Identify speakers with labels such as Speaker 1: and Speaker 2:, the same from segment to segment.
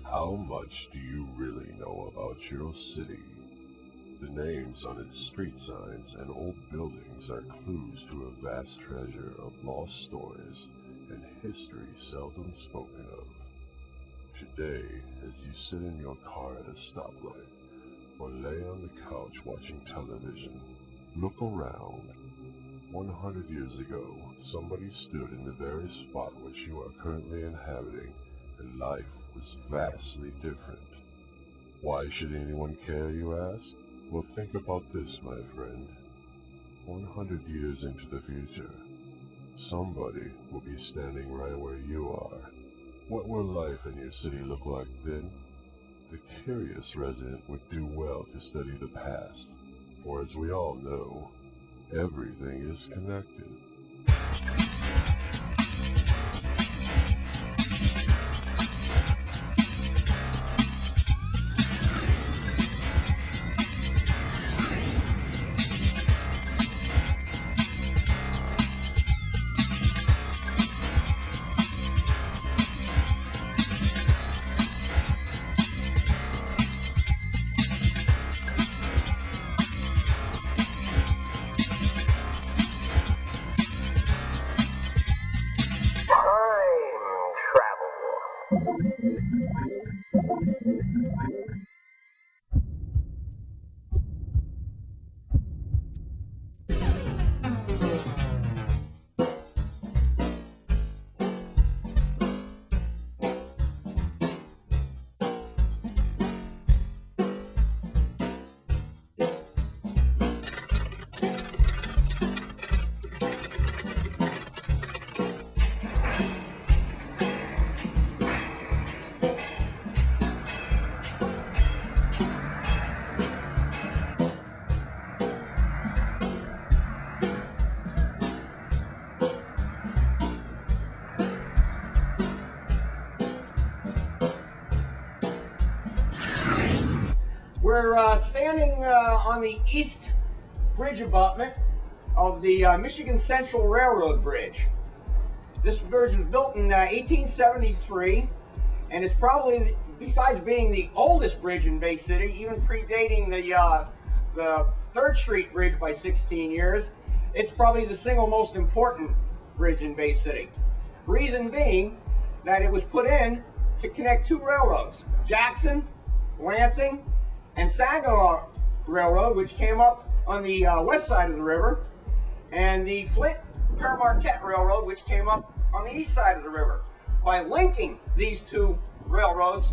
Speaker 1: How much do you really know about your city? The names on its street signs and old buildings are clues to a vast treasure of lost stories and history seldom spoken of. Today, as you sit in your car at a stoplight, or lay on the couch watching television, look around. 100 years ago, somebody stood in the very spot which you are currently inhabiting, and life was vastly different. Why should anyone care, you ask? Well, think about this, my friend. 100 years into the future, somebody will be standing right where you are. What will life in your city look like then? The curious resident would do well to study the past, for as we all know, everything is connected.
Speaker 2: We're standing on the east bridge abutment of the Michigan Central Railroad Bridge. This bridge was built in 1873, and it's probably, besides being the oldest bridge in Bay City, even predating the 3rd Street Bridge by 16 years, it's probably the single most important bridge in Bay City. Reason being that it was put in to connect two railroads, Jackson, Lansing, and Saginaw Railroad, which came up on the west side of the river, and the Flint Marquette Railroad, which came up on the east side of the river. By linking these two railroads,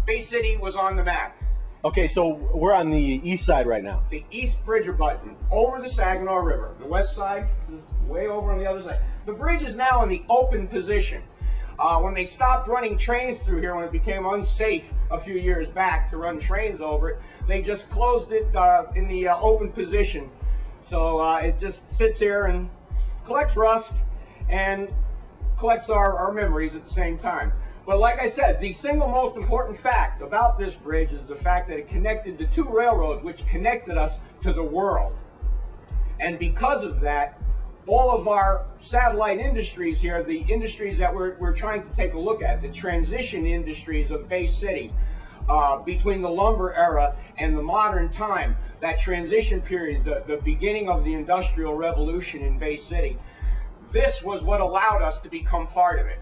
Speaker 2: Bay City was on the map.
Speaker 3: Okay, so we're on the east side right now.
Speaker 2: The east bridge abutment over the Saginaw River. The west side is way over on the other side. The bridge is now in the open position. When they stopped running trains through here, when it became unsafe a few years back to run trains over it, they just closed it in the open position. So it just sits here and collects rust and collects our memories at the same time. But like I said, the single most important fact about this bridge is the fact that it connected the two railroads which connected us to the world. And because of that, all of our satellite industries here, the industries that we're trying to take a look at, the transition industries of Bay City, between the lumber era and the modern time, that transition period, the beginning of the Industrial Revolution in Bay City, this was what allowed us to become part of it.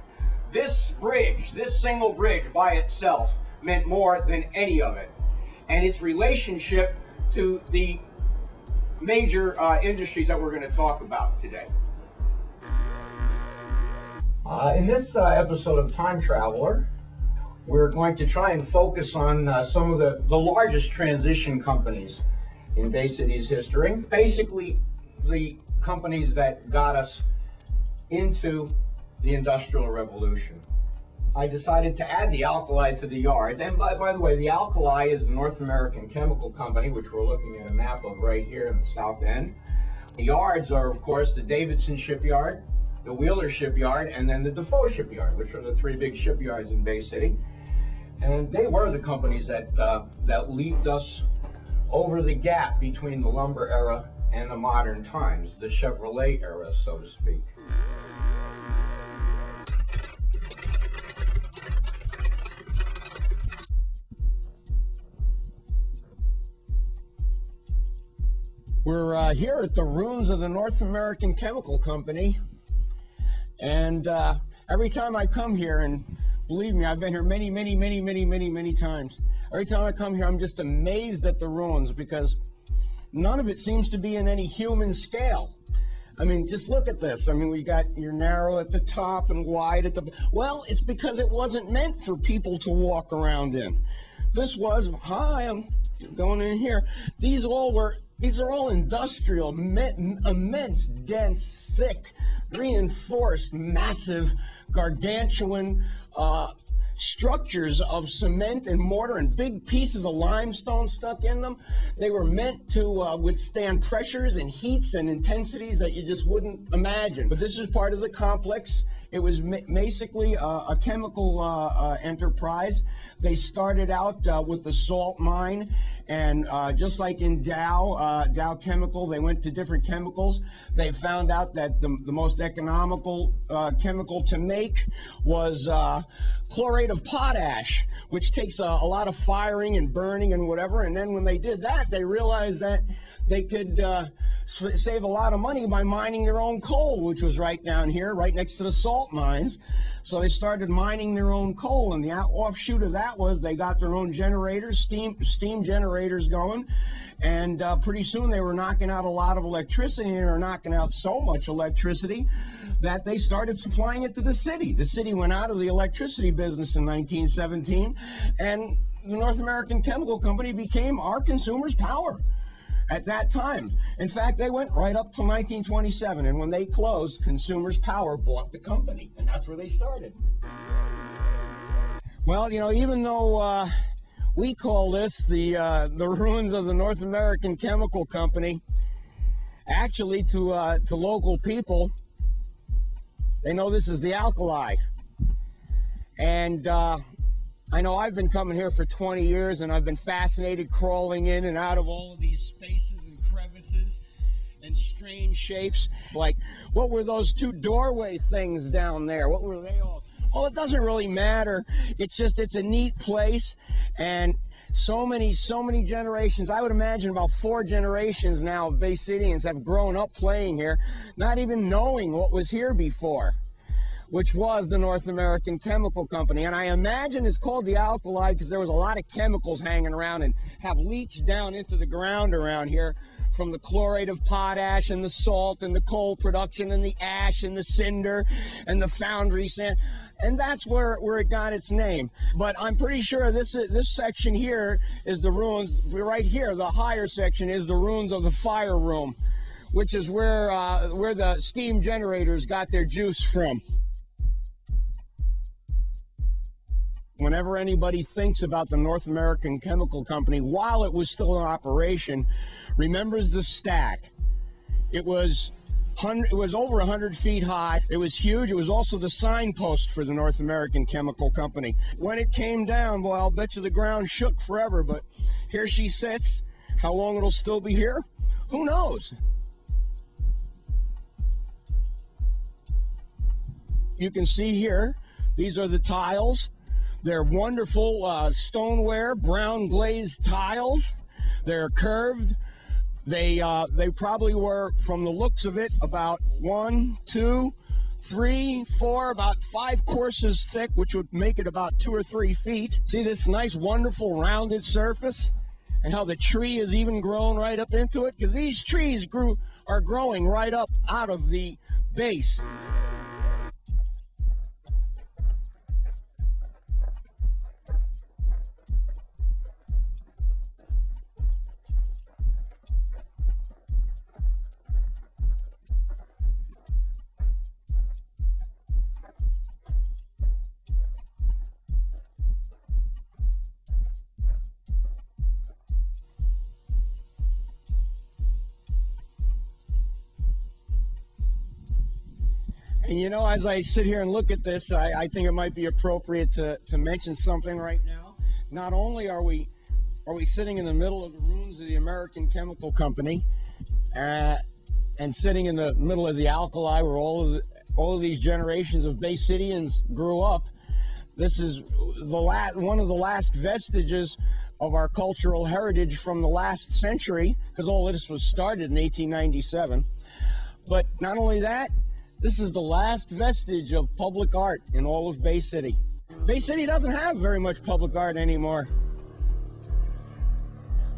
Speaker 2: This bridge, this single bridge by itself, meant more than any of it. And its relationship to the major industries that we're going to talk about today. In this episode of Time Traveler, we're going to try and focus on some of the largest transition companies in Bay City's history. Basically, the companies that got us into the Industrial Revolution, I decided to add the alkali to the yards. And by the way, the alkali is the North American Chemical Company, which we're looking at a map of right here in the south end. The yards are, of course, the Davidson Shipyard, the Wheeler Shipyard, and then the Defoe Shipyard, which are the three big shipyards in Bay City. And they were the companies that leaped us over the gap between the lumber era and the modern times, the Chevrolet era, so to speak. We're here at the ruins of the North American Chemical Company, and every time I come here, and believe me, I've been here many times. Every time I come here, I'm just amazed at the ruins, because none of it seems to be in any human scale. I mean, just look at this. I mean, we got your narrow at the top and wide at the... Well, it's because it wasn't meant for people to walk around in. This was, hi, I'm going in here. These are all industrial, immense, dense, thick, reinforced, massive, gargantuan structures of cement and mortar and big pieces of limestone stuck in them. They were meant to withstand pressures and heats and intensities that you just wouldn't imagine. But this is part of the complex. It was basically a chemical enterprise. They started out with the salt mine, and just like in Dow Chemical, they went to different chemicals. They found out that the most economical chemical to make was chlorate of potash, which takes a lot of firing and burning and whatever. And then when they did that, they realized that they could save a lot of money by mining their own coal, which was right down here, right next to the salt mines. So they started mining their own coal, and the offshoot of that was they got their own generators, steam generators going, and pretty soon they were knocking out a lot of electricity, and they were knocking out so much electricity that they started supplying it to the city. The city went out of the electricity business in 1917, and the North American Chemical Company became our consumers' power at that time. In fact, they went right up till 1927, and when they closed, Consumers Power bought the company, and that's where they started. Well, you know, even though we call this the ruins of the North American Chemical Company, actually to local people, they know this is the alkali. And I know I've been coming here for 20 years, and I've been fascinated crawling in and out of all of these spaces and crevices and strange shapes. Like, what were those two doorway things down there? What were they all? Oh, it doesn't really matter. It's just, it's a neat place, and so many generations. I would imagine about 4 generations now of Bay Cityans have grown up playing here, not even knowing what was here before, which was the North American Chemical Company. And I imagine it's called the alkali because there was a lot of chemicals hanging around and have leached down into the ground around here from the chlorate of potash and the salt and the coal production and the ash and the cinder and the foundry sand. And that's where it got its name. But I'm pretty sure this section here is the ruins. Right here, the higher section is the ruins of the fire room, which is where the steam generators got their juice from. Whenever anybody thinks about the North American Chemical Company, while it was still in operation, remembers the stack. It was over 100 feet high. It was huge. It was also the signpost for the North American Chemical Company. When it came down, well, I'll bet you the ground shook forever, but here she sits. How long it'll still be here? Who knows? You can see here, these are the tiles. They're wonderful stoneware, brown glazed tiles. They're curved. They probably were, from the looks of it, about 1, 2, 3, 4, about 5 courses thick, which would make it about 2 or 3 feet. See this nice, wonderful, rounded surface, and how the tree is even grown right up into it? Because these trees are growing right up out of the base. And you know, as I sit here and look at this, I think it might be appropriate to mention something right now. Not only are we sitting in the middle of the ruins of the American Chemical Company, and sitting in the middle of the alkali where all of these generations of Bay Cityans grew up. This is one of the last vestiges of our cultural heritage from the last century, because all of this was started in 1897. But not only that, this is the last vestige of public art in all of Bay City. Bay City doesn't have very much public art anymore,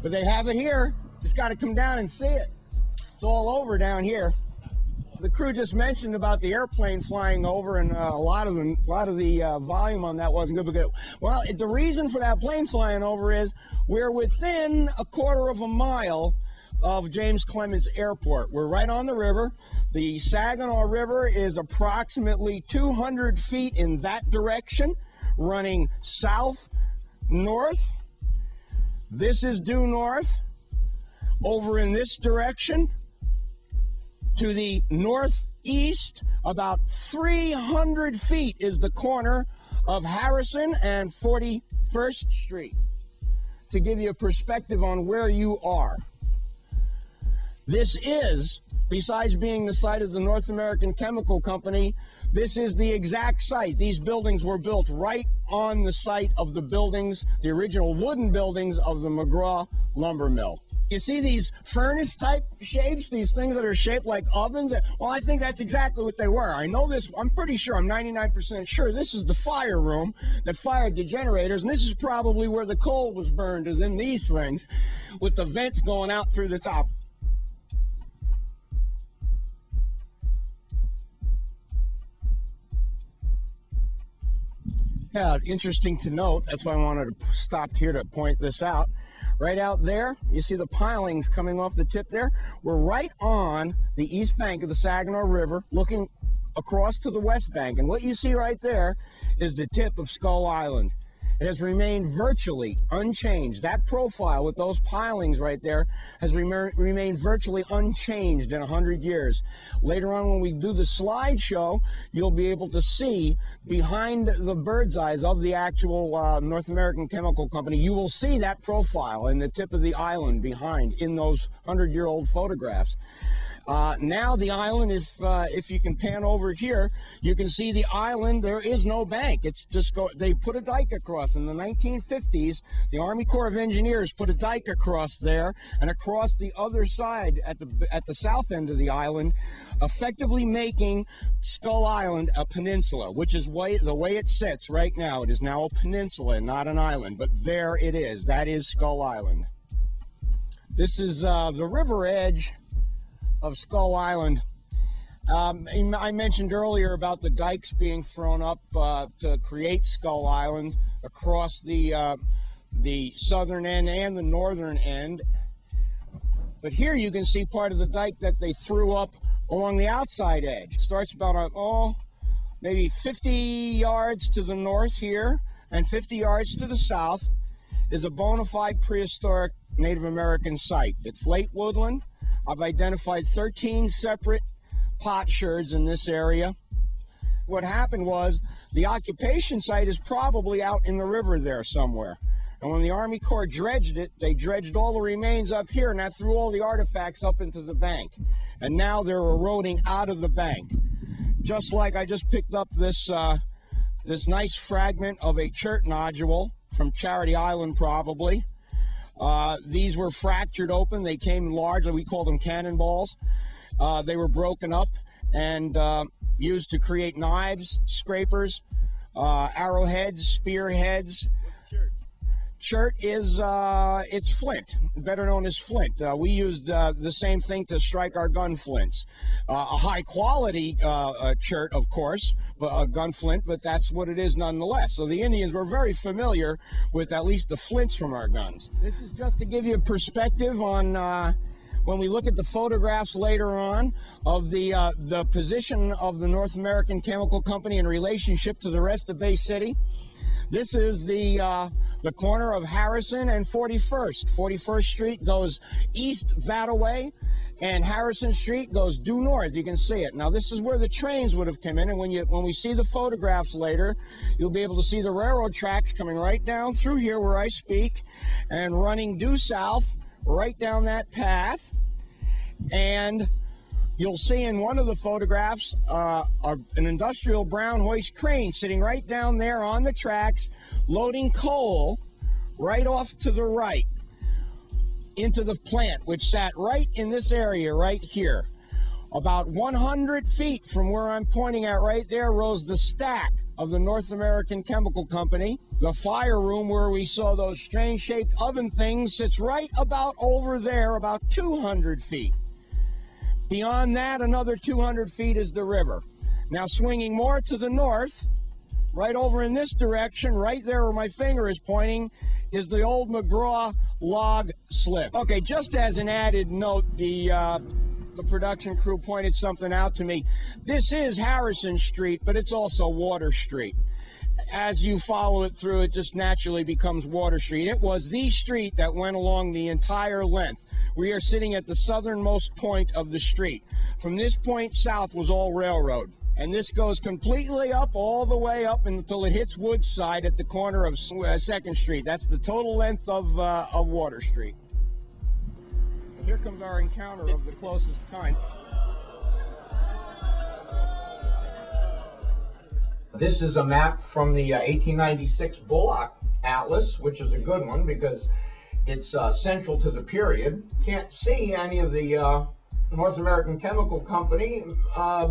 Speaker 2: but they have it here. Just got to come down and see it. It's all over down here. The crew just mentioned about the airplane flying over, and a lot of the volume on that wasn't good. Because, well, the reason for that plane flying over is we're within a quarter of a mile of James Clements Airport. We're right on the river. The Saginaw River is approximately 200 feet in that direction, running south, north. This is due north. Over in this direction, to the northeast, about 300 feet is the corner of Harrison and 41st Street, to give you a perspective on where you are. This is, besides being the site of the North American Chemical Company, this is the exact site. These buildings were built right on the site of the buildings, the original wooden buildings of the McGraw lumber mill. You see these furnace type shapes, these things that are shaped like ovens? Well, I think that's exactly what they were. I know this, I'm pretty sure, I'm 99% sure this is the fire room that fired the generators, and this is probably where the coal was burned, is in these things, with the vents going out through the top. Yeah, interesting to note, that's why I wanted to stop here to point this out. Right out there, you see the pilings coming off the tip there? We're right on the east bank of the Saginaw River, looking across to the west bank. And what you see right there is the tip of Skull Island. It has remained virtually unchanged. That profile with those pilings right there has remained virtually unchanged in 100 years. Later on, when we do the slideshow, you'll be able to see behind the bird's eyes of the actual North American Chemical Company, you will see that profile in the tip of the island behind in those 100-year-old photographs. Now the island, if you can pan over here, you can see the island. There is no bank. It's just they put a dike across. In the 1950s, the Army Corps of Engineers put a dike across there and across the other side at the south end of the island, effectively making Skull Island a peninsula, which is the way it sits right now. It is now a peninsula, not an island, but there it is. That is Skull Island. This is the river edge of Skull Island. I mentioned earlier about the dikes being thrown up to create Skull Island across the southern end and the northern end. But here you can see part of the dike that they threw up along the outside edge. It starts about maybe 50 yards to the north here, and 50 yards to the south is a bona fide prehistoric Native American site. It's late woodland. I've identified 13 separate potsherds in this area. What happened was the occupation site is probably out in the river there somewhere. And when the Army Corps dredged it, they dredged all the remains up here, and that threw all the artifacts up into the bank. And now they're eroding out of the bank. Just like I just picked up this nice fragment of a chert nodule from Charity Island, probably. These were fractured open. They came large, we call them cannonballs. They were broken up and used to create knives, scrapers, arrowheads, spearheads. Chert is it's flint, better known as flint. We used the same thing to strike our gun flints. A high quality chert, of course, a gun flint, but that's what it is nonetheless. So the Indians were very familiar with at least the flints from our guns. This is just to give you a perspective on when we look at the photographs later on of the position of the North American Chemical Company in relationship to the rest of Bay City. This is the corner of Harrison and 41st. 41st Street goes east that way, and Harrison Street goes due north. You can see it. Now this is where the trains would have come in, and when we see the photographs later, you'll be able to see the railroad tracks coming right down through here where I speak and running due south right down that path. And you'll see in one of the photographs an industrial brown hoist crane sitting right down there on the tracks loading coal right off to the right into the plant, which sat right in this area right here. About 100 feet from where I'm pointing at right there rose the stack of the North American Chemical Company. The fire room where we saw those strange shaped oven things sits right about over there, about 200 feet. Beyond that, another 200 feet is the river. Now swinging more to the north, right over in this direction, right there where my finger is pointing, is the old McGraw log slip. Okay, just as an added note, the production crew pointed something out to me. This is Harrison Street, but it's also Water Street. As you follow it through, it just naturally becomes Water Street. It was the street that went along the entire length. We are sitting at the southernmost point of the street. From this point south was all railroad. And this goes completely up, all the way up until it hits Woodside at the corner of 2nd Street. That's the total length of Water Street. Here comes our encounter of the closest kind. This is a map from the 1896 Bullock Atlas, which is a good one because it's central to the period. Can't see any of the North American Chemical Company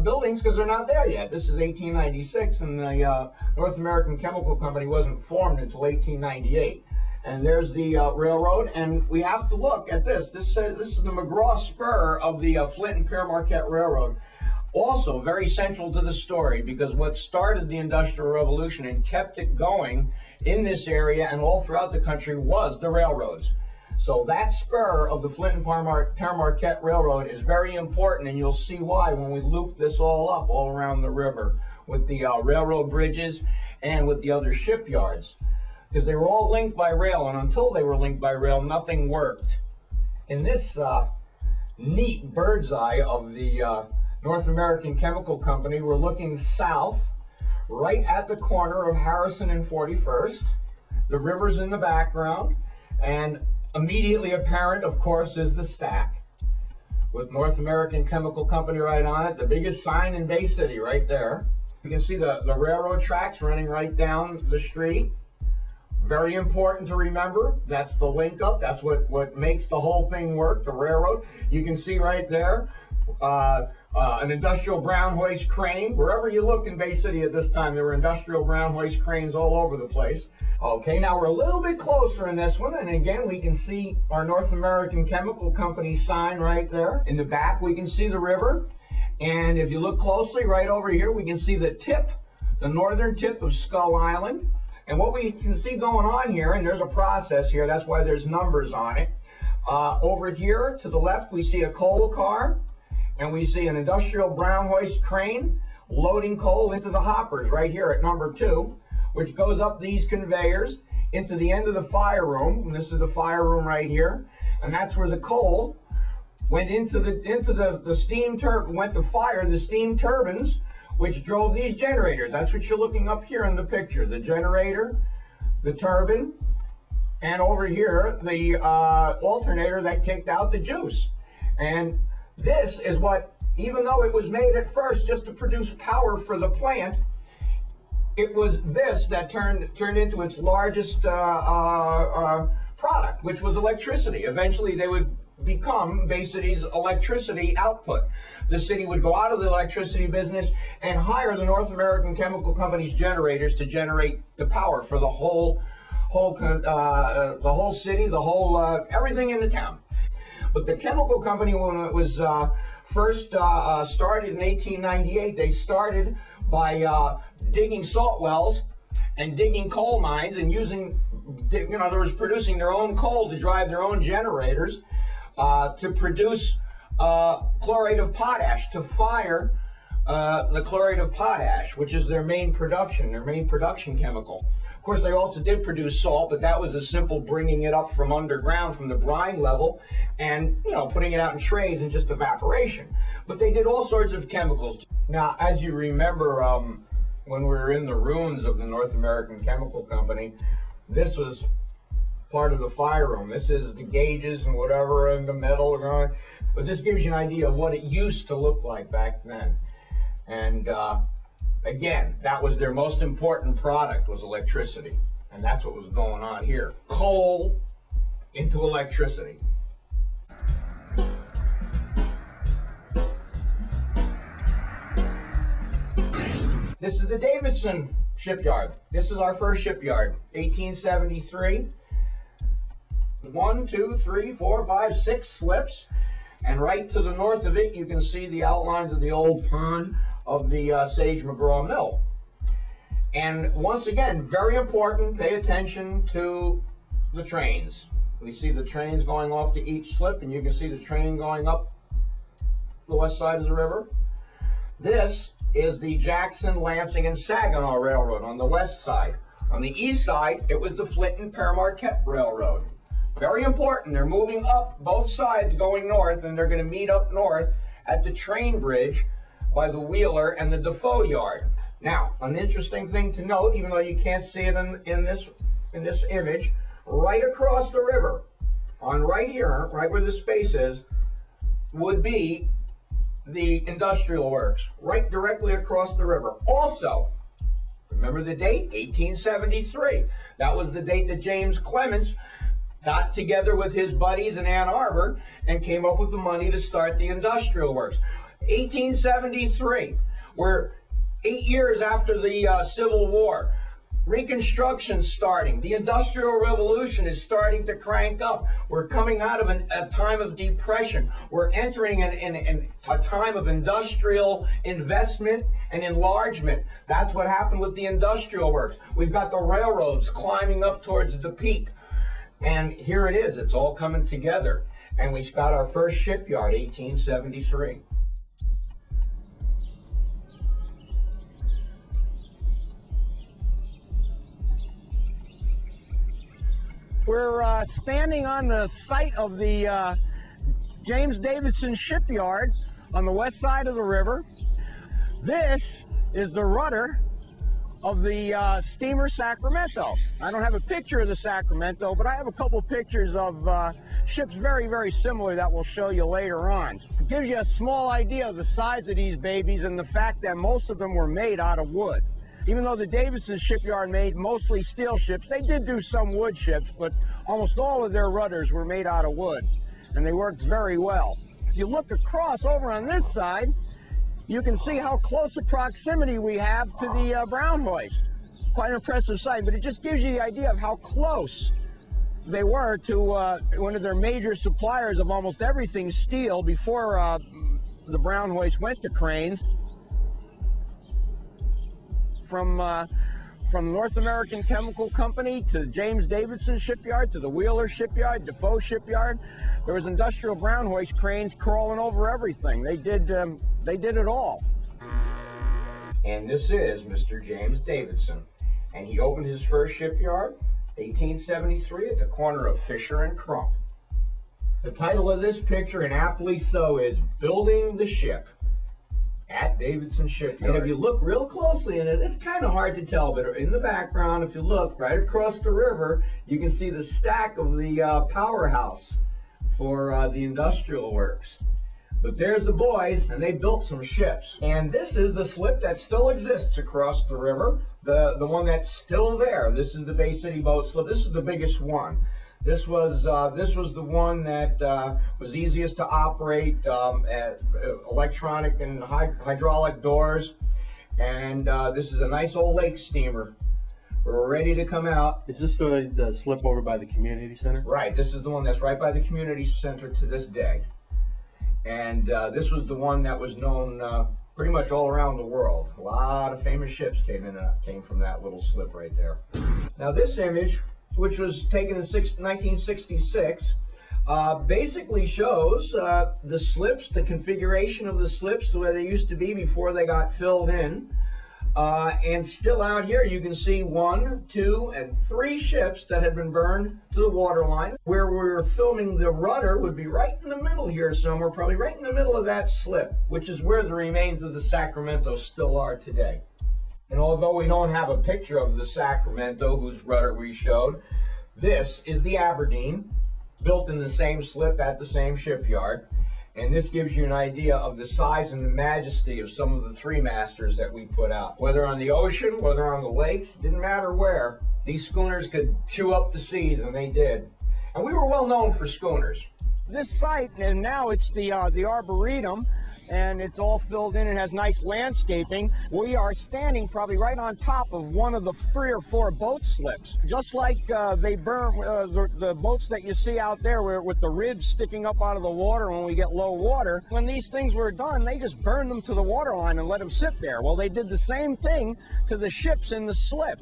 Speaker 2: buildings because they're not there yet. This is 1896, and the North American Chemical Company wasn't formed until 1898. And there's the railroad, and we have to look at this. This is the McGraw spur of the Flint and Pere Marquette Railroad. Also very central to the story because what started the Industrial Revolution and kept it going in this area and all throughout the country was the railroads. So that spur of the Flint and Pere Marquette Railroad is very important, and you'll see why when we loop this all up all around the river with the railroad bridges and with the other shipyards. Because they were all linked by rail, and until they were linked by rail, nothing worked. In this neat bird's eye of the North American Chemical Company, we're looking south, right at the corner of Harrison and 41st. The river's in the background, and immediately apparent, of course, is the stack with North American Chemical Company right on it, the biggest sign in Bay City right there. You can see the railroad tracks running right down the street. Very important to remember, that's the link up, that's what makes the whole thing work, the railroad. You can see right there, an industrial brown hoist crane. Wherever you look in Bay City at this time, there were industrial brown hoist cranes all over the place. Okay, now we're a little bit closer in this one, and again we can see our North American Chemical Company sign right there. In the back we can see the river, and if you look closely right over here we can see the tip, the northern tip of Skull Island. And what we can see going on here, and there's a process here, that's why there's numbers on it. Over here to the left we see a coal car, and we see an industrial brown hoist crane loading coal into the hoppers right here at number 2, which goes up these conveyors into the end of the fire room. And this is the fire room right here, and that's where the coal went into the steam turbine, went to fire the steam turbines, which drove these generators. That's what you're looking up here in the picture, the generator, the turbine, and over here the alternator that kicked out the juice. And this is what, even though it was made at first just to produce power for the plant, it was this that turned into its largest product, which was electricity. Eventually they would become Bay City's electricity output. The city would go out of the electricity business and hire the North American Chemical Company's generators to generate the power for the whole city, the whole everything in the town. But the chemical company, when it was first started in 1898, they started by digging salt wells and digging coal mines and using, in other words, producing their own coal to drive their own generators to produce chlorate of potash, to fire the chlorate of potash, which is their main production chemical. Of course, they also did produce salt, but that was a simple bringing it up from underground, from the brine level, and, you know, putting it out in trays and just evaporation. But they did all sorts of chemicals. Now, as you remember, when we were in the ruins of the North American Chemical Company, this was part of the fire room. This is the gauges and whatever, and the metal. But this gives you an idea of what it used to look like back then. And again, that was their most important product, was electricity. And that's what was going on here. Coal into electricity. This is the Davidson shipyard. This is our first shipyard, 1873. 1, 2, 3, 4, 5, 6 slips. And right to the north of it, you can see the outlines of the old pond of the Sage McGraw Mill. And once again, very important, pay attention to the trains. We see the trains going off to each slip, and you can see the train going up the west side of the river. This is the Jackson, Lansing, and Saginaw Railroad on the west side. On the east side, it was the Flint and Paramarquette Railroad. Very important, they're moving up both sides going north, and they're going to meet up north at the train bridge by the Wheeler and the Defoe Yard. Now, an interesting thing to note, even though you can't see it in this image, right across the river, on right here, right where the space is, would be the industrial works, right directly across the river. Also, remember the date? 1873. That was the date that James Clements got together with his buddies in Ann Arbor and came up with the money to start the industrial works. 1873, we're 8 years after the Civil War. Reconstruction's starting. The Industrial Revolution is starting to crank up. We're coming out of a time of depression. We're entering a time of industrial investment and enlargement. That's what happened with the industrial works. We've got the railroads climbing up towards the peak. And here it is. It's all coming together. And we got our first shipyard, 1873. We're standing on the site of the James Davidson shipyard on the west side of the river. This is the rudder of the steamer Sacramento. I don't have a picture of the Sacramento, but I have a couple pictures of ships very, very similar that we'll show you later on. It gives you a small idea of the size of these babies and the fact that most of them were made out of wood. Even though the Davidson shipyard made mostly steel ships, they did do some wood ships, but almost all of their rudders were made out of wood, and they worked very well. If you look across over on this side, you can see how close a proximity we have to the Brown hoist. Quite an impressive sight, but it just gives you the idea of how close they were to one of their major suppliers of almost everything steel before the Brown hoist went to cranes. From North American Chemical Company to James Davidson shipyard to the Wheeler shipyard, Defoe shipyard, there was industrial Brown hoist cranes crawling over everything. They did it all. And this is Mr. James Davidson, and he opened his first shipyard, 1873, at the corner of Fisher and Crump. The title of this picture, and aptly so, is "Building the Ship" at Davidson Shipyard. And if you look real closely in it, it's kind of hard to tell, but in the background, if you look right across the river, you can see the stack of the powerhouse for the industrial works. But there's the boys, and they built some ships. And this is the slip that still exists across the river, the one that's still there. This is the Bay City Boat Slip. This is the biggest one. This was the one that was easiest to operate, electronic and hydraulic doors, and this is a nice old lake steamer. We're ready to come out.
Speaker 3: Is this the slip over by the community center?
Speaker 2: Right. This is the one that's right by the community center to this day, and this was the one that was known pretty much all around the world. A lot of famous ships came from that little slip right there. Now this image, which was taken in 1966, basically shows the slips, the configuration of the slips, the way they used to be before they got filled in. And still out here, you can see 1, 2, and 3 ships that had been burned to the waterline. Where we were filming the rudder would be right in the middle here somewhere, probably right in the middle of that slip, which is where the remains of the Sacramento still are today. And although we don't have a picture of the Sacramento, whose rudder we showed, this is the Aberdeen, built in the same slip at the same shipyard. And this gives you an idea of the size and the majesty of some of the 3-masters that we put out. Whether on the ocean, whether on the lakes, didn't matter where. These schooners could chew up the seas, and they did. And we were well known for schooners. This site, and now it's the Arboretum, and it's all filled in and has nice landscaping. We are standing probably right on top of one of the 3 or 4 boat slips. Just like they burn the boats that you see out there with the ribs sticking up out of the water when we get low water. When these things were done, they just burned them to the waterline and let them sit there. Well, they did the same thing to the ships in the slip.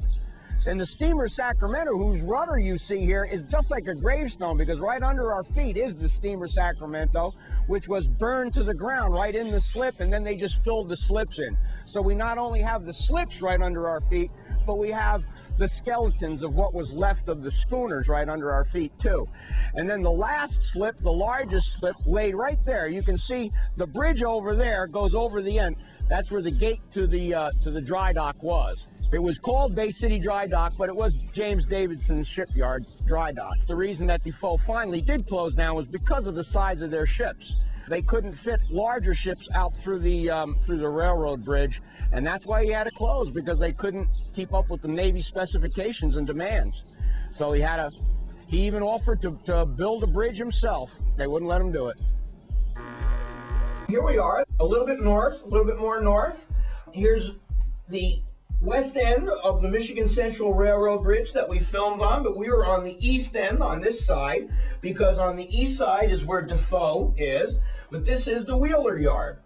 Speaker 2: And the steamer Sacramento, whose rudder you see here, is just like a gravestone, because right under our feet is the steamer Sacramento, which was burned to the ground right in the slip, and then they just filled the slips in. So we not only have the slips right under our feet, but we have the skeletons of what was left of the schooners right under our feet too. And then the last slip, the largest slip, laid right there. You can see the bridge over there goes over the end. That's where the gate to the dry dock was. It was called Bay City Dry Dock, but it was James Davidson's shipyard dry dock. The reason that Defoe finally did close down was because of the size of their ships. They couldn't fit larger ships out through the railroad bridge, and that's why he had to close, because they couldn't keep up with the Navy specifications and demands. So he even offered to build a bridge himself. They wouldn't let him do it. Here we are, a little bit north, a little bit more north. Here's the west end of the Michigan Central Railroad Bridge that we filmed on, but we were on the east end on this side, because on the east side is where Defoe is, but this is the Wheeler Yard.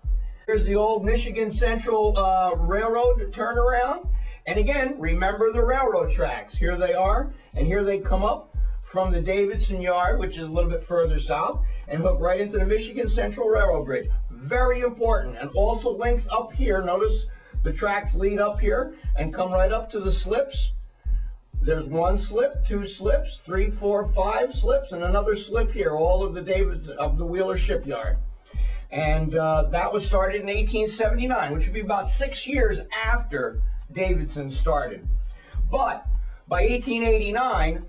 Speaker 2: Here's the old Michigan Central Railroad turnaround, and again, remember the railroad tracks. Here they are, and here they come up from the Davidson Yard, which is a little bit further south, and hook right into the Michigan Central Railroad Bridge. Very important, and also links up here. Notice the tracks lead up here and come right up to the slips. There's 1 slip, 2 slips, 3, 4, 5 slips, and another slip here, all of the Wheeler Shipyard. And that was started in 1879, which would be about 6 years after Davidson started. But by 1889,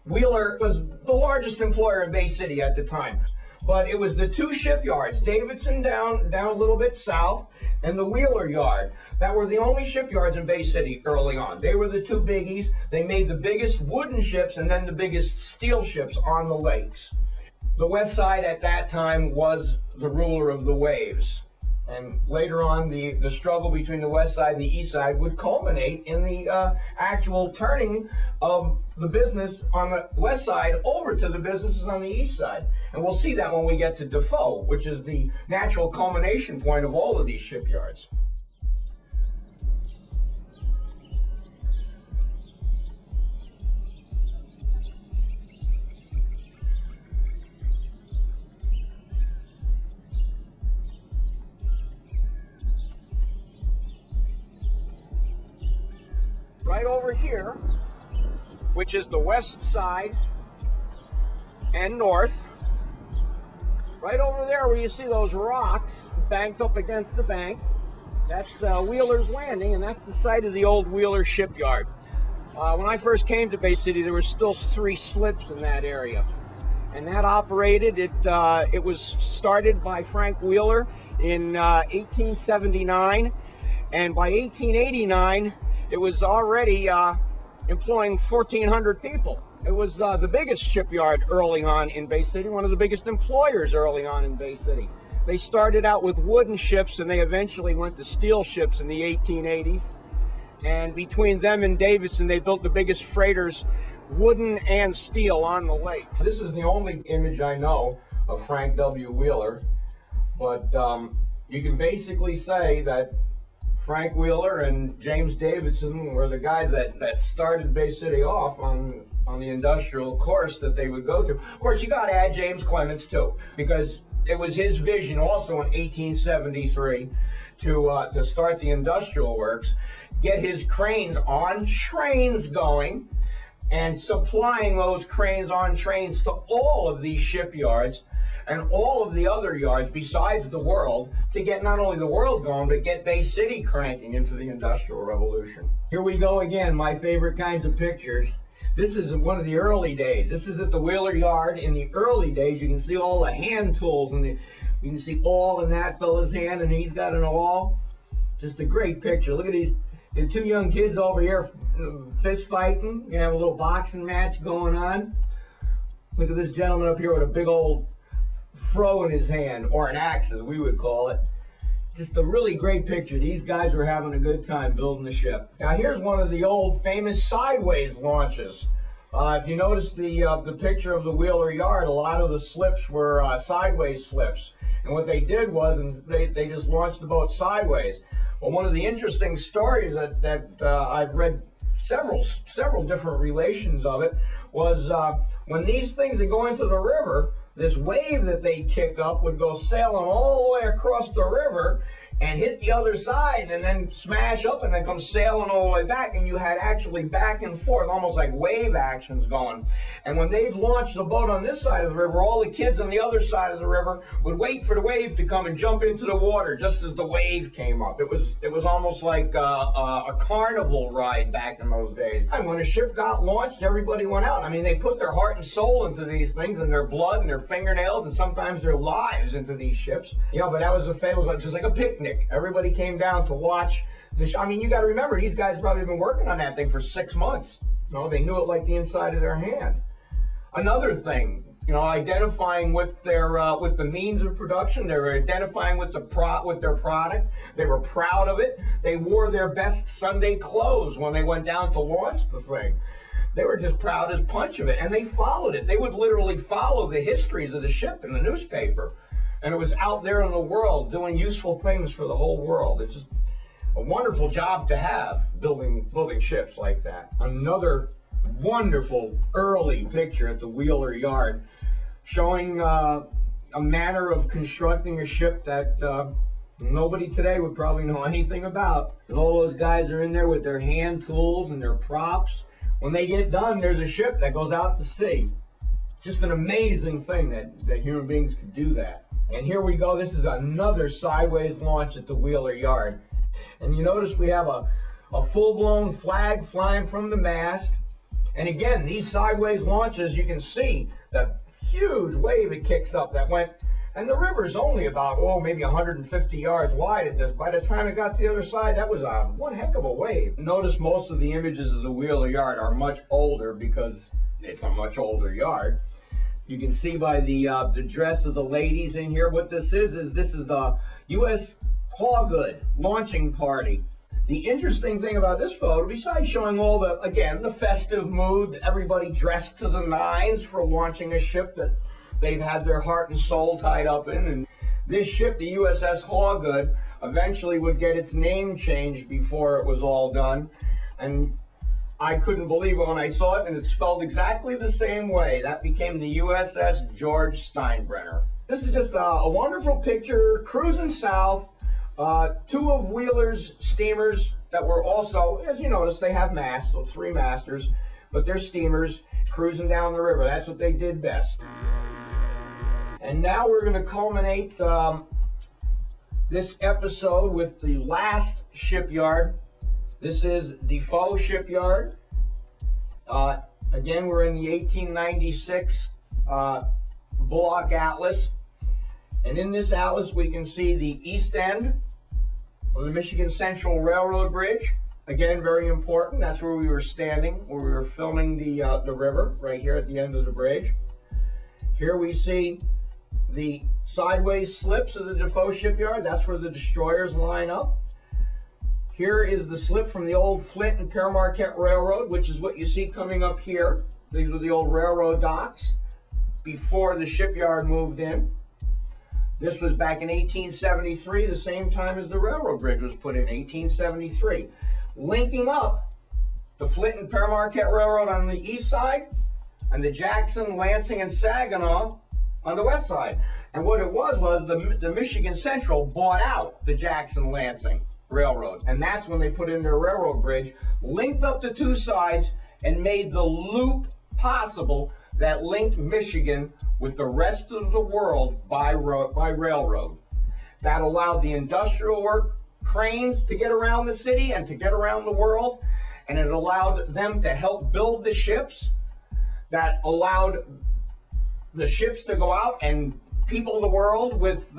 Speaker 2: Wheeler was the largest employer in Bay City at the time. But it was the 2 shipyards, Davidson down a little bit south, and the Wheeler Yard, that were the only shipyards in Bay City early on. They were the 2 biggies. They made the biggest wooden ships and then the biggest steel ships on the lakes. The west side at that time was the ruler of the waves. And later on, the struggle between the west side and the east side would culminate in the actual turning of the business on the west side over to the businesses on the east side. And we'll see that when we get to Defoe, which is the natural culmination point of all of these shipyards. Right over here, which is the west side and north, right over there where you see those rocks banked up against the bank, that's Wheeler's Landing, and that's the site of the old Wheeler Shipyard. When I first came to Bay City, there were still 3 slips in that area, and that operated. It was started by Frank Wheeler in 1879, and by 1889, it was already employing 1,400 people. It was the biggest shipyard early on in Bay City, one of the biggest employers early on in Bay City. They started out with wooden ships, and they eventually went to steel ships in the 1880s. And between them and Davidson, they built the biggest freighters, wooden and steel, on the lake. This is the only image I know of Frank W. Wheeler, but you can basically say that Frank Wheeler and James Davidson were the guys that started Bay City off on the industrial course that they would go to. Of course, you got to add James Clements too, because it was his vision also in 1873 to start the industrial works, get his cranes on trains going, and supplying those cranes on trains to all of these shipyards and all of the other yards besides the world, to get not only the world going, but get Bay City cranking into the Industrial Revolution. Here we go again, my favorite kinds of pictures. This is one of the early days. This is at the Wheeler Yard. In the early days, you can see all the hand tools, and you can see awl in that fella's hand, and he's got an awl. Just a great picture. Look at these two young kids over here fist fighting. You have a little boxing match going on. Look at this gentleman up here with a big old fro in his hand, or an axe as we would call it. Just a really great picture. These guys were having a good time building the ship. Now here's one of the old famous sideways launches. If you notice the picture of the Wheeler Yard, a lot of the slips were sideways slips. And what they did was they just launched the boat sideways. Well, one of the interesting stories that I've read several different relations of it was when these things would go into the river, this wave that they'd kick up would go sailing all the way across the river and hit the other side and then smash up and then come sailing all the way back, and you had actually back and forth, almost like wave actions going. And when they'd launch the boat on this side of the river, all the kids on the other side of the river would wait for the wave to come and jump into the water just as the wave came up. It was almost like a carnival ride back in those days. And when a ship got launched, everybody went out. I mean, they put their heart and soul into these things, and their blood and their fingernails and sometimes their lives into these ships. You know, but that was it was just like a picnic. Everybody came down to watch the I mean, you got to remember, these guys probably been working on that thing for 6 months. You know, they knew it like the inside of their hand. Another thing, you know, identifying with their with the means of production. They were identifying with their product. They were proud of it. They wore their best Sunday clothes when they went down to launch the thing. They were just proud as punch of it, and they followed it. They would literally follow the histories of the ship in the newspaper. And it was out there in the world doing useful things for the whole world. It's just a wonderful job to have, building ships like that. Another wonderful early picture at the Wheeler Yard, showing a manner of constructing a ship that nobody today would probably know anything about. And all those guys are in there with their hand tools and their props. When they get done, there's a ship that goes out to sea. Just an amazing thing that human beings could do that. And here we go. This is another sideways launch at the Wheeler Yard. And you notice we have a full-blown flag flying from the mast. And again, these sideways launches, you can see that huge wave it kicks up that went, and the river's only about, maybe 150 yards wide at this. By the time it got to the other side, that was one heck of a wave. Notice most of the images of the Wheeler Yard are much older because it's a much older yard. You can see by the dress of the ladies in here, what this is the U.S. Hawgood launching party. The interesting thing about this photo, besides showing all the festive mood, everybody dressed to the nines for launching a ship that they've had their heart and soul tied up in, and this ship, the USS Hawgood, eventually would get its name changed before it was all done. And I couldn't believe it when I saw it, and it's spelled exactly the same way. That became the USS George Steinbrenner. This is just a wonderful picture, cruising south. Two of Wheeler's steamers that were also, as you notice, they have masts, so 3 masters, but they're steamers cruising down the river. That's what they did best. And now we're going to culminate this episode with the last shipyard. This is Defoe Shipyard. Again, we're in the 1896 Bullock Atlas. And in this atlas, we can see the east end of the Michigan Central Railroad Bridge. Again, very important. That's where we were standing, where we were filming the river, right here at the end of the bridge. Here we see the sideways slips of the Defoe Shipyard. That's where the destroyers line up. Here is the slip from the old Flint and Pere Marquette Railroad, which is what you see coming up here. These were the old railroad docks before the shipyard moved in. This was back in 1873, the same time as the railroad bridge was put in, 1873. Linking up the Flint and Pere Marquette Railroad on the east side and the Jackson, Lansing, and Saginaw on the west side. And what it was the Michigan Central bought out the Jackson-Lansing Railroad. And that's when they put in their railroad bridge, linked up the two sides, and made the loop possible that linked Michigan with the rest of the world by railroad. That allowed the industrial work cranes to get around the city and to get around the world. And it allowed them to help build the ships. That allowed the ships to go out and people the world with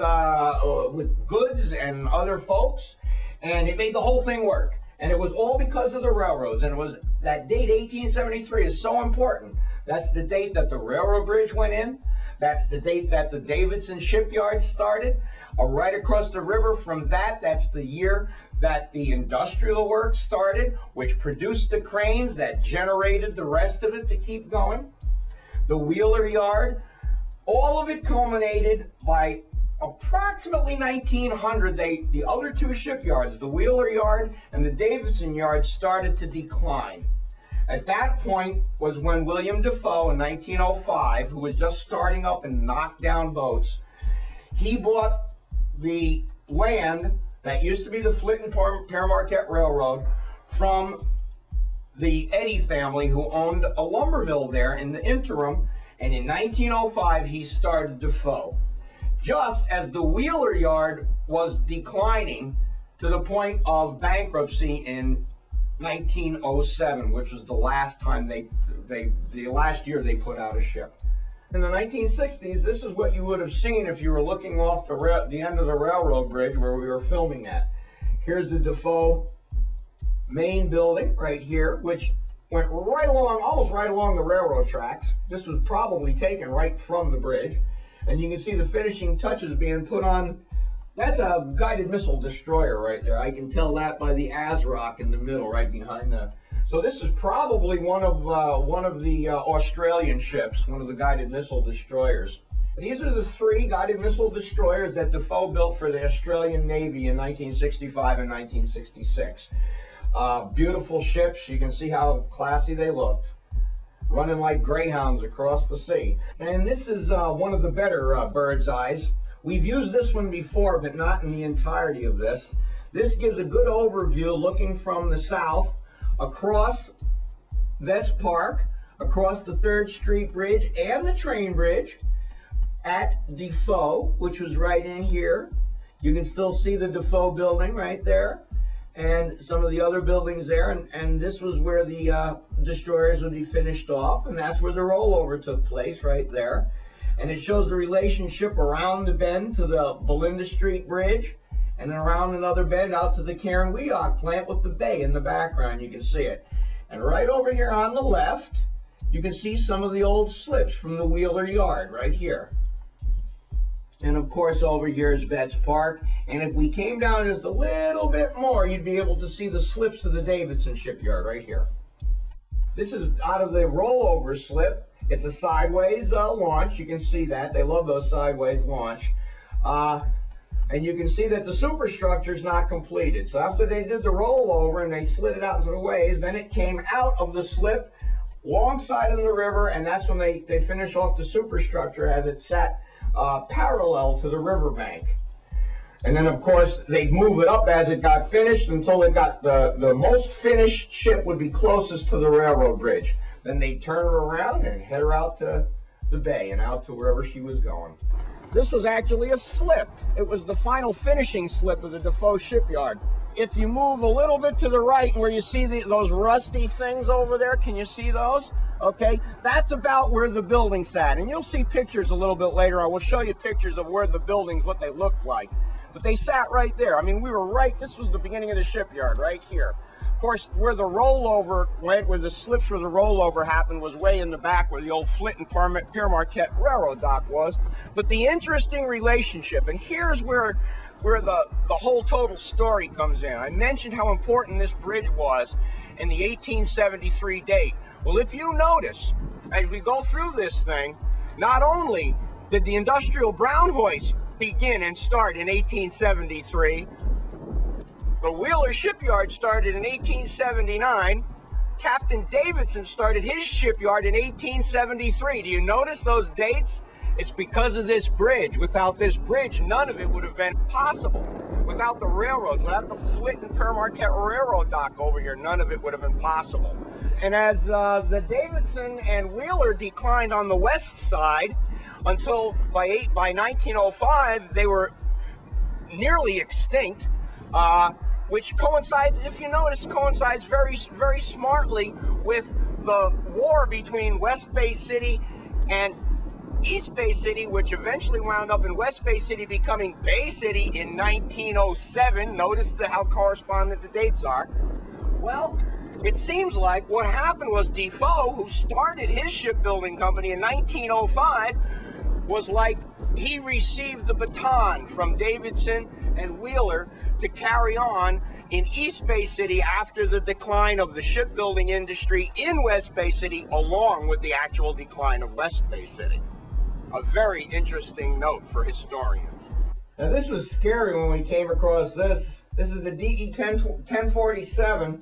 Speaker 2: goods and other folks, and it made the whole thing work. And it was all because of the railroads. And it was that date, 1873, is so important. That's the date that the railroad bridge went in. That's the date that the Davidson shipyard started. Right across the river from that, that's the year that the industrial work started, which produced the cranes that generated the rest of it to keep going. The Wheeler Yard, all of it culminated by approximately 1900. The other two shipyards, the Wheeler Yard and the Davidson Yard, started to decline. At that point was when William Defoe in 1905, who was just starting up and knocked down boats, he bought the land that used to be the Flint and Pere Marquette Railroad from the Eddy family, who owned a lumber mill there in the interim. And in 1905, he started Defoe, just as the Wheeler Yard was declining to the point of bankruptcy in 1907, which was the last time the last year they put out a ship. In the 1960s, this is what you would have seen if you were looking off the end of the railroad bridge where we were filming at. Here's the Defoe main building right here, which went right along, almost right along the railroad tracks. This was probably taken right from the bridge. And you can see the finishing touches being put on. That's a guided missile destroyer right there. I can tell that by the ASROC in the middle, right behind the. So this is probably one of the Australian ships, one of the guided missile destroyers. These are the three guided missile destroyers that Defoe built for the Australian Navy in 1965 and 1966. Beautiful ships. You can see how classy they looked, running like greyhounds across the sea. And this is one of the better bird's eyes. We've used this one before, but not in the entirety of this. This gives a good overview looking from the south across Vets Park, across the 3rd Street Bridge and the train bridge at Defoe, which was right in here. You can still see the Defoe building right there and some of the other buildings there. And this was where the destroyers would be finished off, and that's where the rollover took place right there. And it shows the relationship around the bend to the Belinda Street Bridge, and then around another bend out to the Karen-Weock plant with the bay in the background. You can see it. And right over here on the left, you can see some of the old slips from the Wheeler Yard right here. And of course over here is Vets Park. And if we came down just a little bit more, you'd be able to see the slips of the Davidson shipyard right here. This is out of the rollover slip. It's a sideways launch. You can see that. They love those sideways launch. And you can see that the superstructure is not completed. So after they did the rollover and they slid it out into the ways, then it came out of the slip, long side of the river, and that's when they finish off the superstructure as it sat parallel to the riverbank. And then, of course, they'd move it up as it got finished until it got the most finished ship would be closest to the railroad bridge. Then they'd turn her around and head her out to the bay and out to wherever she was going. This was actually a slip. It was the final finishing slip of the Defoe shipyard. If you move a little bit to the right where you see those rusty things over there, can you see those? Okay, that's about where the building sat. And you'll see pictures a little bit later. I will show you pictures of where the buildings, what they looked like. But they sat right there. I mean, we were right, this was the beginning of the shipyard, right here. Of course, where the rollover went, where the slips where the rollover happened, was way in the back where the old Flint and Pere Marquette Railroad dock was. But the interesting relationship, and here's where the whole total story comes in. I mentioned how important this bridge was in the 1873 date. Well, if you notice, as we go through this thing, not only did the industrial brown hoist begin and start in 1873, the Wheeler Shipyard started in 1879. Captain Davidson started his shipyard in 1873. Do you notice those dates? It's because of this bridge. Without this bridge, none of it would have been possible. Without the railroads, without the Flint and Pere Railroad dock over here, none of it would have been possible. And as the Davidson and Wheeler declined on the west side, until by 1905, they were nearly extinct, which coincides, if you notice, coincides very, very smartly with the war between West Bay City and East Bay City, which eventually wound up in West Bay City becoming Bay City in 1907. Notice how correspondent the dates are. Well, it seems like what happened was Defoe, who started his shipbuilding company in 1905, was like he received the baton from Davidson and Wheeler to carry on in East Bay City after the decline of the shipbuilding industry in West Bay City, along with the actual decline of West Bay City. A very interesting note for historians. Now this was scary when we came across this. This is the DE-1047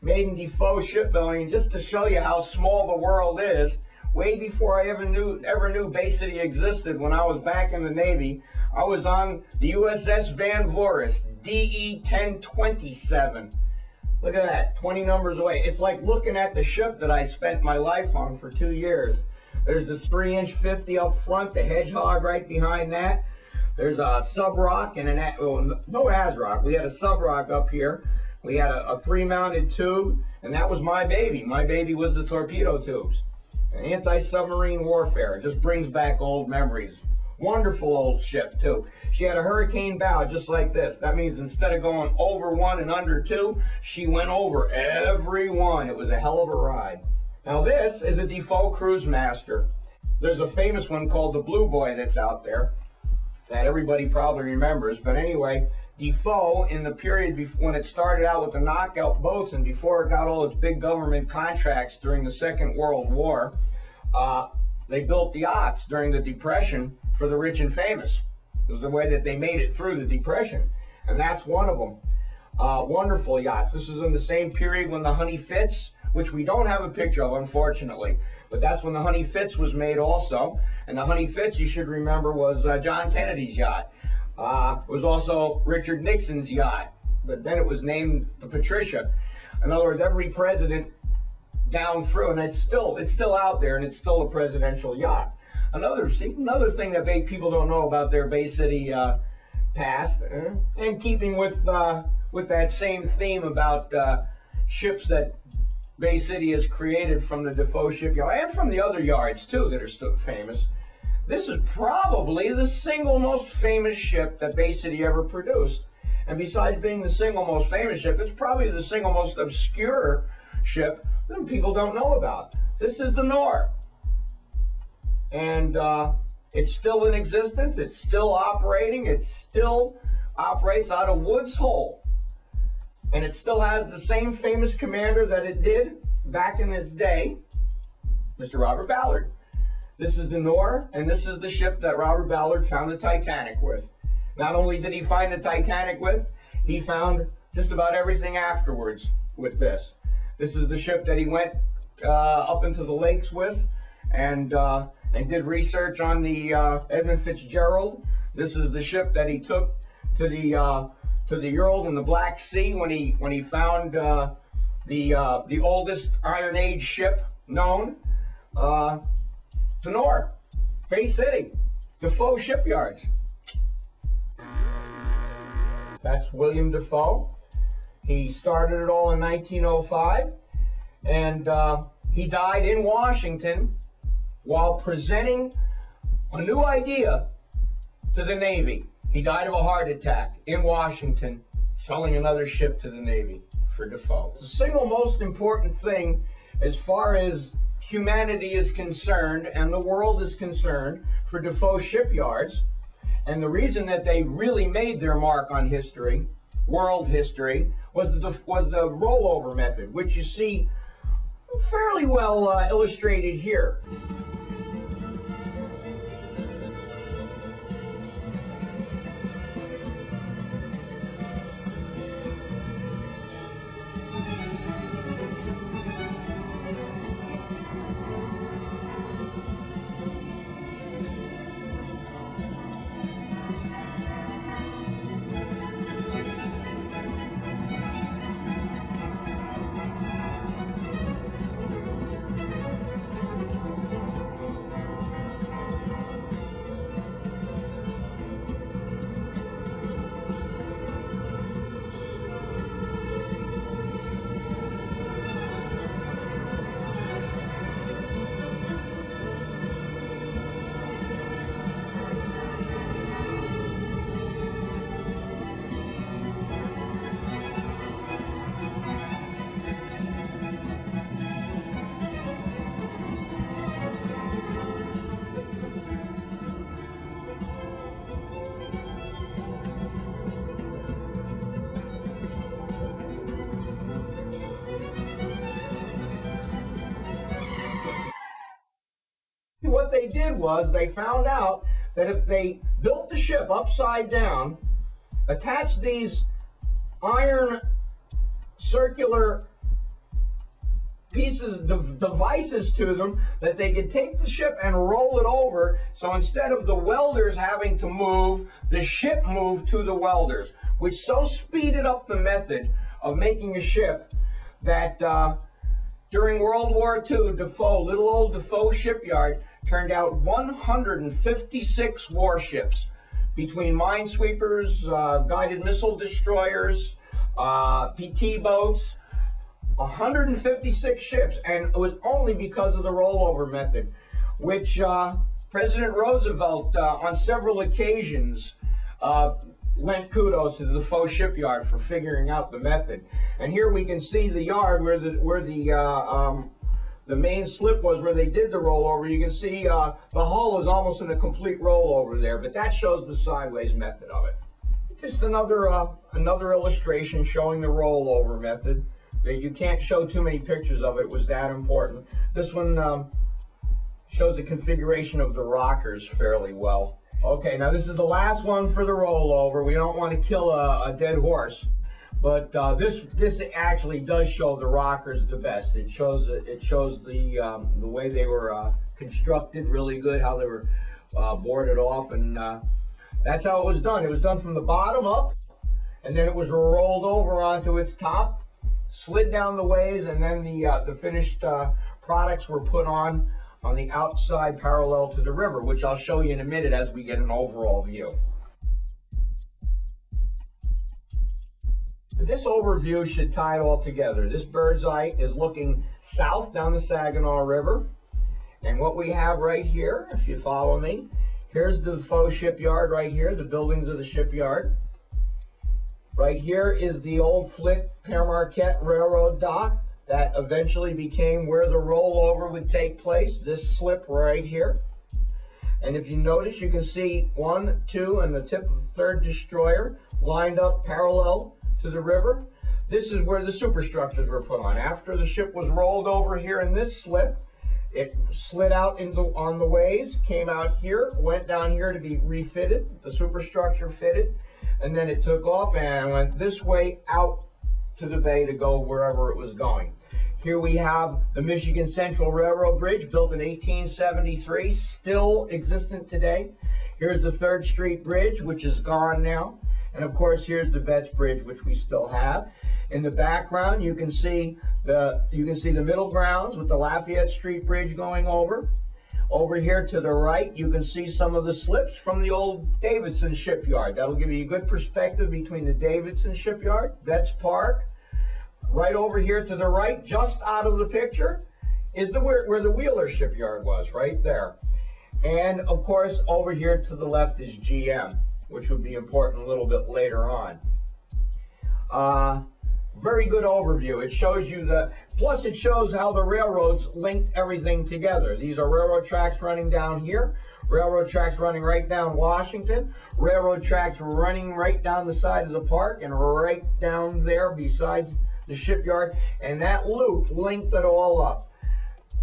Speaker 2: made in Defoe Shipbuilding, just to show you how small the world is. Way before I ever knew Bay City existed, when I was back in the Navy, I was on the USS Van Voris, DE-1027. Look at that, 20 numbers away. It's like looking at the ship that I spent my life on for 2 years. There's the 3-inch 50 up front, the Hedgehog right behind that. There's a sub-rock and no ASRock. We had a sub-rock up here. We had a 3-mounted tube, and that was my baby. My baby was the torpedo tubes. Anti-submarine warfare. It just brings back old memories. Wonderful old ship, too. She had a hurricane bow just like this. That means instead of going over 1 and under 2, she went over every one. It was a hell of a ride. Now this is a Defoe Cruise Master. There's a famous one called the Blue Boy that's out there that everybody probably remembers. But anyway, Defoe, in the period when it started out with the knockout boats and before it got all its big government contracts during the Second World War, they built the yachts during the Depression for the rich and famous. It was the way that they made it through the Depression. And that's one of them. Wonderful yachts. This is in the same period when the Honey Fitz, which we don't have a picture of, unfortunately, but that's when the Honey Fitz was made also. And the Honey Fitz, you should remember, was John Kennedy's yacht. It was also Richard Nixon's yacht, but then it was named the Patricia. In other words, every president down through, and it's still out there, and it's still a presidential yacht. Another thing that people don't know about their Bay City past, and keeping with that same theme about ships that Bay City has created from the Defoe shipyard and from the other yards too that are still famous. This is probably the single most famous ship that Bay City ever produced. And besides being the single most famous ship, it's probably the single most obscure ship that people don't know about. This is the Nor. And it's still in existence. It's still operating. It still operates out of Woods Hole. And it still has the same famous commander that it did back in its day, Mr. Robert Ballard. This is the Nor, and this is the ship that Robert Ballard found the Titanic with. Not only did he find the Titanic with, he found just about everything afterwards with this. This is the ship that he went up into the lakes with and did research on the Edmund Fitzgerald. This is the ship that he took to the Urals in the Black Sea when he found the oldest Iron Age ship known, the Nor, Bay City, Defoe shipyards. That's William Defoe. He started it all in 1905, and he died in Washington while presenting a new idea to the Navy. He died of a heart attack in Washington, selling another ship to the Navy for Defoe. The single most important thing as far as humanity is concerned and the world is concerned for Defoe shipyards, and the reason that they really made their mark on history, world history, was the rollover method, which you see fairly well illustrated here. what they did was they found out that if they built the ship upside down, attached these iron circular pieces, devices to them, that they could take the ship and roll it over. So instead of the welders having to move, the ship moved to the welders, which so speeded up the method of making a ship that during World War II, little old Defoe shipyard turned out 156 warships between minesweepers, guided missile destroyers, PT boats, 156 ships, and it was only because of the rollover method, which President Roosevelt on several occasions lent kudos to the Defoe shipyard for figuring out the method. And here we can see the yard where the main slip was, where they did the rollover. You can see the hull is almost in a complete rollover there, but that shows the sideways method of it. Just another illustration showing the rollover method. You can't show too many pictures of it. It was that important. This one shows the configuration of the rockers fairly well. Okay, now this is the last one for the rollover. We don't want to kill a dead horse, but this actually does show the rockers the best. It shows the way they were constructed really good, how they were boarded off, and that's how it was done. It was done from the bottom up, and then it was rolled over onto its top, slid down the ways, and then the finished products were put on the outside parallel to the river, which I'll show you in a minute as we get an overall view. This overview should tie it all together. This bird's eye is looking south down the Saginaw River, and what we have right here, if you follow me, here's the Defoe shipyard right here, the buildings of the shipyard. Right here is the old Flint Pere Marquette Railroad dock that eventually became where the rollover would take place, this slip right here. And if you notice, you can see 1, 2, and the tip of the third destroyer lined up parallel to the river. This is where the superstructures were put on. After the ship was rolled over here in this slip, it slid out on the ways, came out here, went down here to be refitted, the superstructure fitted, and then it took off and went this way out to the bay to go wherever it was going. Here we have the Michigan Central Railroad Bridge, built in 1873, still existent today. Here's the 3rd Street Bridge, which is gone now. And of course, here's the Betts Bridge, which we still have. In the background, you can see the middle grounds with the Lafayette Street Bridge going over. Over here to the right, you can see some of the slips from the old Davidson shipyard. That'll give you a good perspective between the Davidson shipyard, Betts Park. Right over here to the right, just out of the picture, is where the Wheeler shipyard was, right there. And of course, over here to the left is GM, which would be important a little bit later on. Very good overview. It shows you plus it shows how the railroads linked everything together. These are railroad tracks running down here, railroad tracks running right down Washington, railroad tracks running right down the side of the park and right down there besides the shipyard, and that loop linked it all up.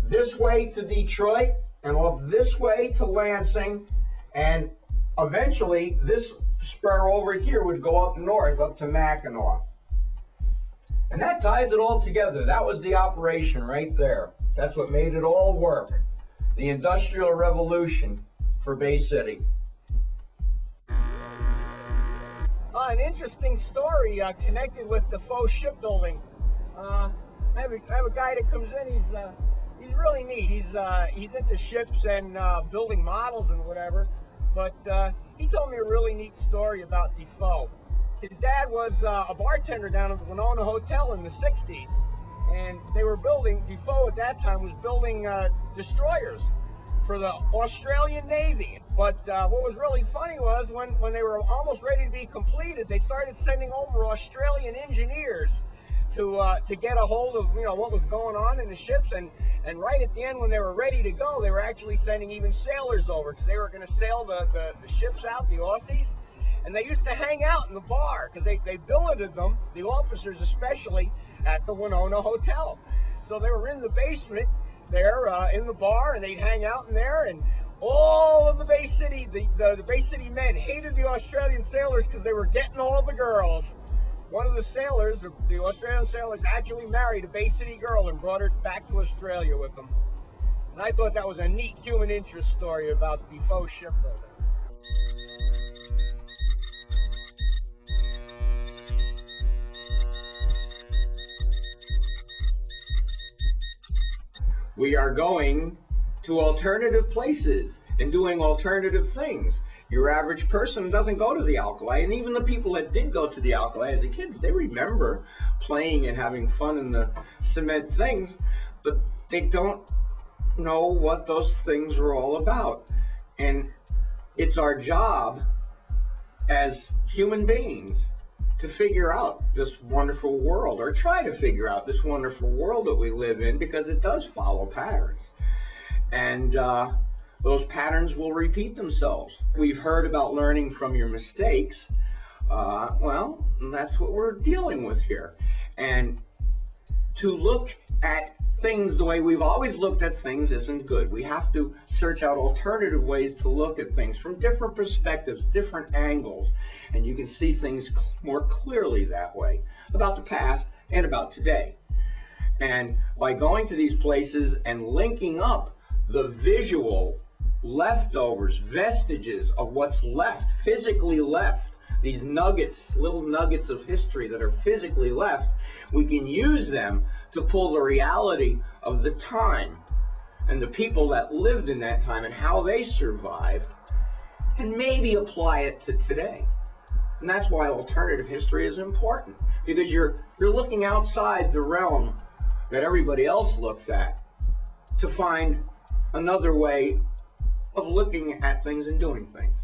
Speaker 2: This way to Detroit and off this way to Lansing, and eventually this spur over here would go up north up to Mackinac. And that ties it all together. That was the operation right there. That's what made it all work. The Industrial Revolution for Bay City. An interesting story connected with Defoe shipbuilding. I have a guy that comes in. He's really neat. He's into ships and building models and whatever. But he told me a really neat story about Defoe. His dad was a bartender down at the Winona Hotel in the 60s, and they were building. Defoe at that time was building destroyers for the Australian Navy. But what was really funny was when they were almost ready to be completed, they started sending over Australian engineers to get a hold of what was going on in the ships, and right at the end when they were ready to go, they were actually sending even sailors over because they were going to sail the ships out, the Aussies, and they used to hang out in the bar because they billeted them, the officers especially, at the Winona Hotel. So they were in the basement there in the bar, and they'd hang out in there, and all of the Bay City, the Bay City men hated the Australian sailors because they were getting all the girls. One of the sailors, the Australian sailors, actually married a Bay City girl and brought her back to Australia with them. And I thought that was a neat human interest story about Defoe shipbuilding. We are going to alternative places and doing alternative things. Your average person doesn't go to the Alkali, and even the people that did go to the Alkali as a kids, they remember playing and having fun in the cement things, but they don't know what those things are all about. And it's our job as human beings to figure out this wonderful world, or try to figure out this wonderful world that we live in, because it does follow patterns. And those patterns will repeat themselves. We've heard about learning from your mistakes. Well, that's what we're dealing with here. And to look at things the way we've always looked at things isn't good. We have to search out alternative ways to look at things from different perspectives, different angles, and you can see things more clearly that way about the past and about today. And by going to these places and linking up the visual leftovers, vestiges of what's left, physically left, these nuggets, little nuggets of history that are physically left, we can use them to pull the reality of the time and the people that lived in that time and how they survived, and maybe apply it to today. And that's why alternative history is important, because you're looking outside the realm that everybody else looks at to find another way of looking at things and doing things.